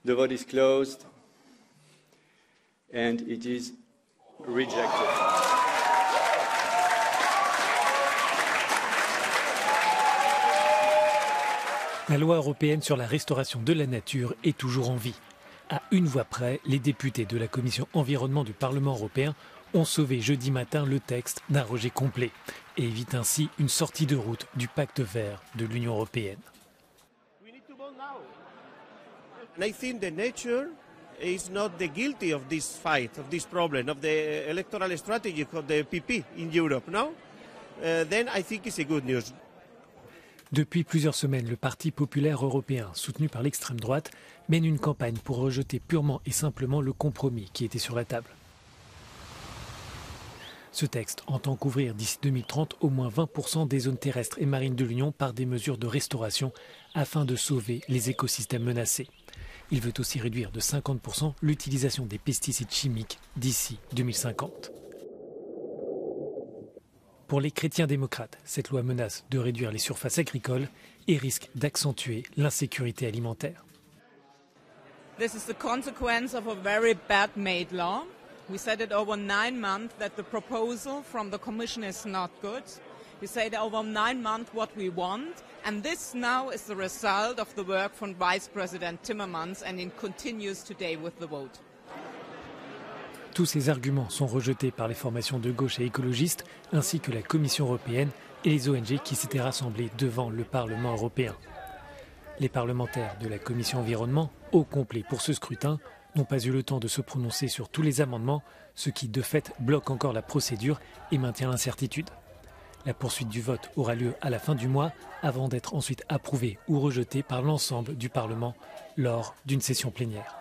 The vote is closed and it is rejected. La loi européenne sur la restauration de la nature est toujours en vie. À une voix près, les députés de la Commission environnement du Parlement européen ont sauvé jeudi matin le texte d'un rejet complet et évitent ainsi une sortie de route du pacte vert de l'Union européenne. I think the nature is not the guilty of this fight, of this problem, of the electoral strategy of the PP in Europe, no? Then I think it's a good news. Depuis plusieurs semaines, le Parti populaire européen, soutenu par l'extrême droite, mène une campagne pour rejeter purement et simplement le compromis qui était sur la table. Ce texte entend couvrir d'ici 2030 au moins 20% des zones terrestres et marines de l'Union par des mesures de restauration afin de sauver les écosystèmes menacés. Il veut aussi réduire de 50% l'utilisation des pesticides chimiques d'ici 2050. Pour les chrétiens démocrates, cette loi menace de réduire les surfaces agricoles et risque d'accentuer l'insécurité alimentaire. This is the consequence of a very bad made law. We said it over 9 months that the proposal from the Commission is not good. We said over 9 months what we want, and this now is the result of the work from Vice President Timmermans, and it continues today with the vote. Tous ces arguments sont rejetés par les formations de gauche et écologistes, ainsi que la Commission européenne et les ONG qui s'étaient rassemblés devant le Parlement européen. Les parlementaires de la Commission environnement, au complet pour ce scrutin, n'ont pas eu le temps de se prononcer sur tous les amendements, ce qui de fait bloque encore la procédure et maintient l'incertitude. La poursuite du vote aura lieu à la fin du mois, avant d'être ensuite approuvée ou rejetée par l'ensemble du Parlement lors d'une session plénière.